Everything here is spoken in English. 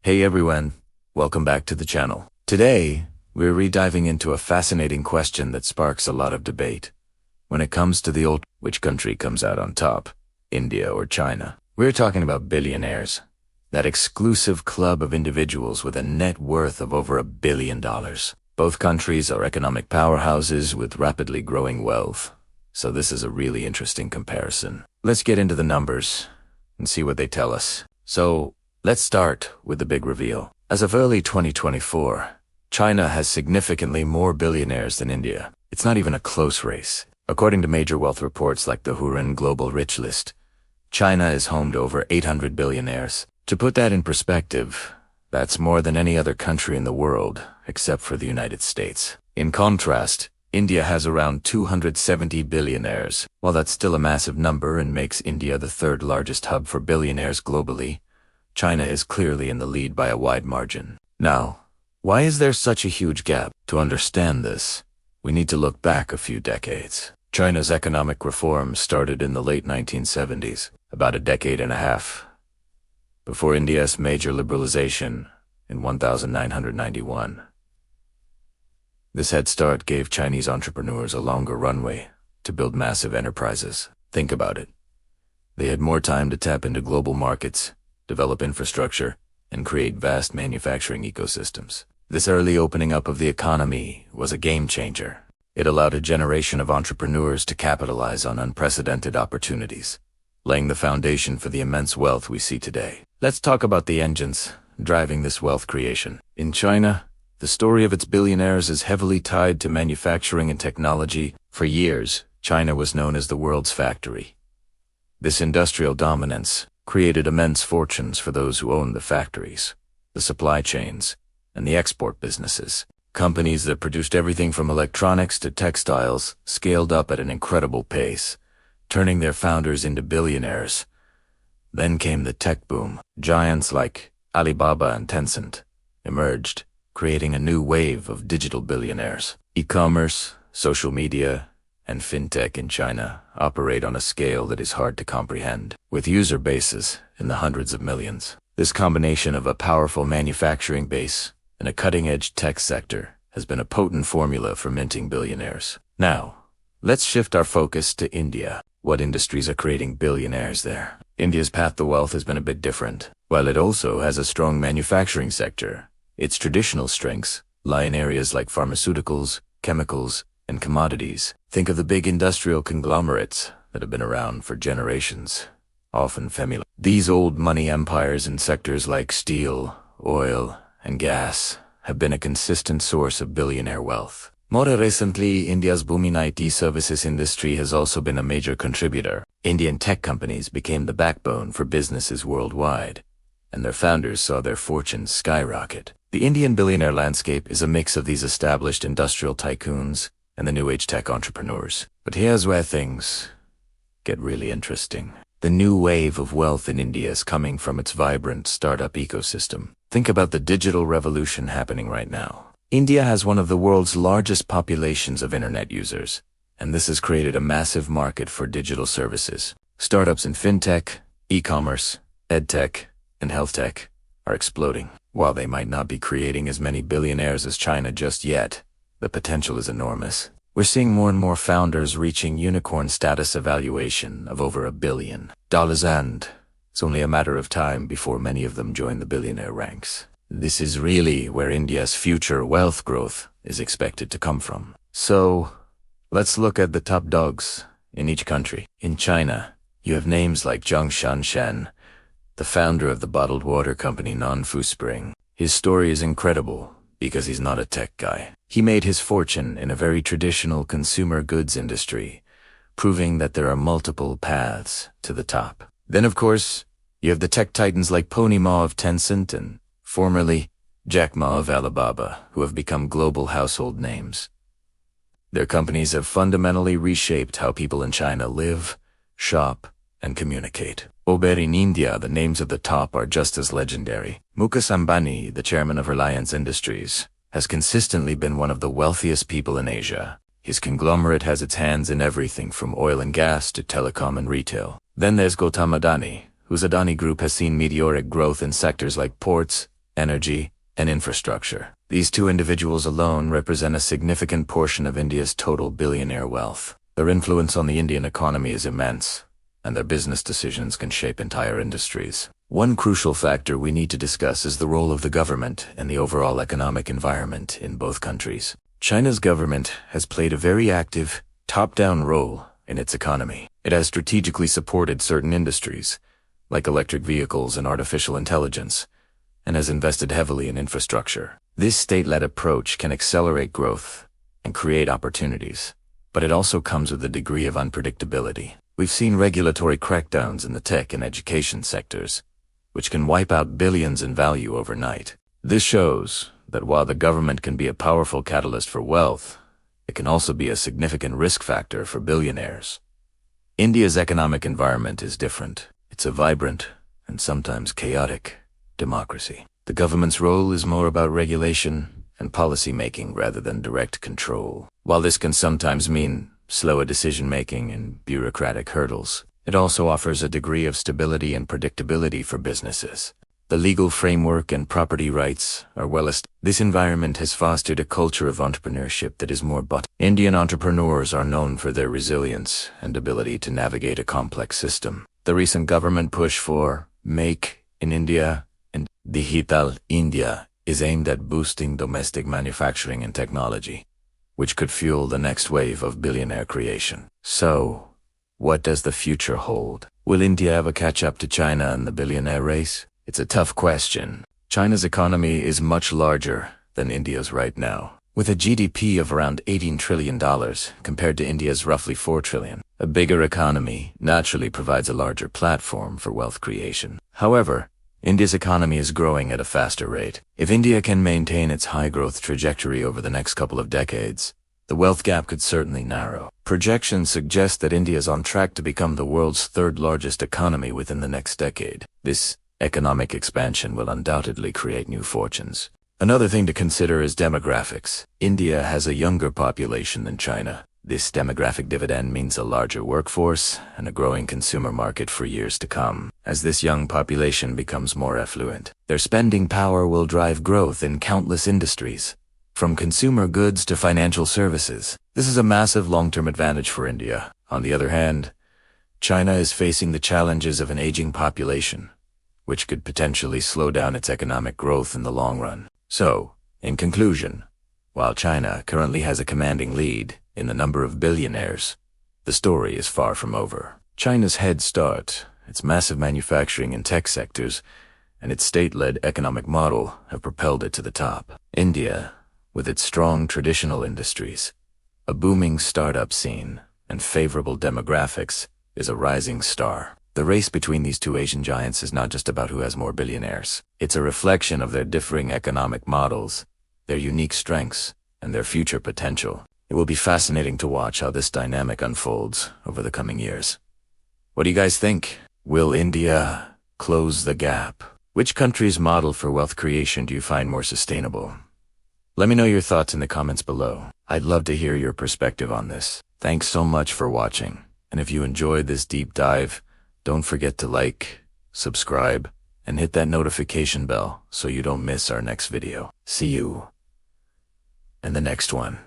Hey everyone, welcome back to the channel. Today, we're rediving into a fascinating question that sparks a lot of debate. When it comes to which country comes out on top, India or China? We're talking about billionaires, that exclusive club of individuals with a net worth of over $1 billion. Both countries are economic powerhouses with rapidly growing wealth, so this is a really interesting comparison. Let's get into the numbers and see what they tell us. So, let's start with the big reveal. As of early 2024, China has significantly more billionaires than India. It's not even a close race. According to major wealth reports like the Hurun Global Rich List, China is home to over 800 billionaires. To put that in perspective, that's more than any other country in the world, except for the United States. In contrast, India has around 270 billionaires. While that's still a massive number and makes India the third largest hub for billionaires globally, China is clearly in the lead by a wide margin. Now, why is there such a huge gap? To understand this, we need to look back a few decades. China's economic reforms started in the late 1970s, about a decade and a half before India's major liberalization in 1991. This head start gave Chinese entrepreneurs a longer runway to build massive enterprises. Think about it. They had more time to tap into global markets, develop infrastructure, and create vast manufacturing ecosystems. This early opening up of the economy was a game changer. It allowed a generation of entrepreneurs to capitalize on unprecedented opportunities, laying the foundation for the immense wealth we see today. Let's talk about the engines driving this wealth creation. In China, the story of its billionaires is heavily tied to manufacturing and technology. For years, China was known as the world's factory. This industrial dominance created immense fortunes for those who owned the factories, the supply chains, and the export businesses. Companies that produced everything from electronics to textiles scaled up at an incredible pace, turning their founders into billionaires. Then came the tech boom. Giants like Alibaba and Tencent emerged, creating a new wave of digital billionaires. E-commerce, social media, and fintech in China operate on a scale that is hard to comprehend, with user bases in the hundreds of millions. This combination of a powerful manufacturing base and a cutting-edge tech sector has been a potent formula for minting billionaires. Now, let's shift our focus to India. What industries are creating billionaires there? India's path to wealth has been a bit different. While it also has a strong manufacturing sector, its traditional strengths lie in areas like pharmaceuticals, chemicals, and commodities. Think of the big industrial conglomerates that have been around for generations, often familiar. These old money empires in sectors like steel, oil, and gas have been a consistent source of billionaire wealth. More recently, India's booming IT services industry has also been a major contributor. Indian tech companies became the backbone for businesses worldwide, and their founders saw their fortunes skyrocket. The Indian billionaire landscape is a mix of these established industrial tycoons and the new age tech entrepreneurs. But here's where things get really interesting. The new wave of wealth in India is coming from its vibrant startup ecosystem. Think about the digital revolution happening right now. India has one of the world's largest populations of internet users, and this has created a massive market for digital services. Startups in fintech, e-commerce, edtech, and health tech are exploding. While they might not be creating as many billionaires as China just yet, the potential is enormous. We're seeing more and more founders reaching unicorn status evaluation of over $1 billion, and it's only a matter of time before many of them join the billionaire ranks. This is really where India's future wealth growth is expected to come from. So, let's look at the top dogs in each country. In China, you have names like Zhang Shanshan, the founder of the bottled water company Nanfu Spring. His story is incredible because he's not a tech guy. He made his fortune in a very traditional consumer goods industry, proving that there are multiple paths to the top. Then, of course, you have the tech titans like Pony Ma of Tencent and formerly Jack Ma of Alibaba, who have become global household names. Their companies have fundamentally reshaped how people in China live, shop, and communicate. Over in India, the names of the top are just as legendary. Mukesh Ambani, the chairman of Reliance Industries, has consistently been one of the wealthiest people in Asia. His conglomerate has its hands in everything from oil and gas to telecom and retail. Then there's Gautam Adani, whose Adani Group has seen meteoric growth in sectors like ports, energy, and infrastructure. These two individuals alone represent a significant portion of India's total billionaire wealth. Their influence on the Indian economy is immense, and their business decisions can shape entire industries. One crucial factor we need to discuss is the role of the government and the overall economic environment in both countries. China's government has played a very active, top-down role in its economy. It has strategically supported certain industries, like electric vehicles and artificial intelligence, and has invested heavily in infrastructure. This state-led approach can accelerate growth and create opportunities, but it also comes with a degree of unpredictability. We've seen regulatory crackdowns in the tech and education sectors, which can wipe out billions in value overnight. This shows that while the government can be a powerful catalyst for wealth, it can also be a significant risk factor for billionaires. India's economic environment is different. It's a vibrant, and sometimes chaotic, democracy. The government's role is more about regulation and policy making rather than direct control. While this can sometimes mean slower decision-making and bureaucratic hurdles, it also offers a degree of stability and predictability for businesses. The legal framework and property rights are well established. This environment has fostered a culture of entrepreneurship that is more but Indian entrepreneurs are known for their resilience and ability to navigate a complex system. The recent government push for Make in India and Digital India is aimed at boosting domestic manufacturing and technology, which could fuel the next wave of billionaire creation. So, what does the future hold? Will India ever catch up to China in the billionaire race? It's a tough question. China's economy is much larger than India's right now, with a GDP of around $18 trillion compared to India's roughly $4 trillion. A bigger economy naturally provides a larger platform for wealth creation. However, India's economy is growing at a faster rate. If India can maintain its high growth trajectory over the next couple of decades, the wealth gap could certainly narrow. Projections suggest that India is on track to become the world's third largest economy within the next decade. This economic expansion will undoubtedly create new fortunes. Another thing to consider is demographics. India has a younger population than China. This demographic dividend means a larger workforce and a growing consumer market for years to come. As this young population becomes more affluent, their spending power will drive growth in countless industries, from consumer goods to financial services. This is a massive long-term advantage for India. On the other hand, China is facing the challenges of an aging population, which could potentially slow down its economic growth in the long run. So, in conclusion, while China currently has a commanding lead in the number of billionaires, the story is far from over. China's head start, its massive manufacturing and tech sectors, and its state-led economic model have propelled it to the top. India, with its strong traditional industries, a booming startup scene, and favorable demographics, is a rising star. The race between these two Asian giants is not just about who has more billionaires. It's a reflection of their differing economic models, their unique strengths, and their future potential. It will be fascinating to watch how this dynamic unfolds over the coming years. What do you guys think? Will India close the gap? Which country's model for wealth creation do you find more sustainable? Let me know your thoughts in the comments below. I'd love to hear your perspective on this. Thanks so much for watching. And if you enjoyed this deep dive, don't forget to like, subscribe, and hit that notification bell so you don't miss our next video. See you in the next one.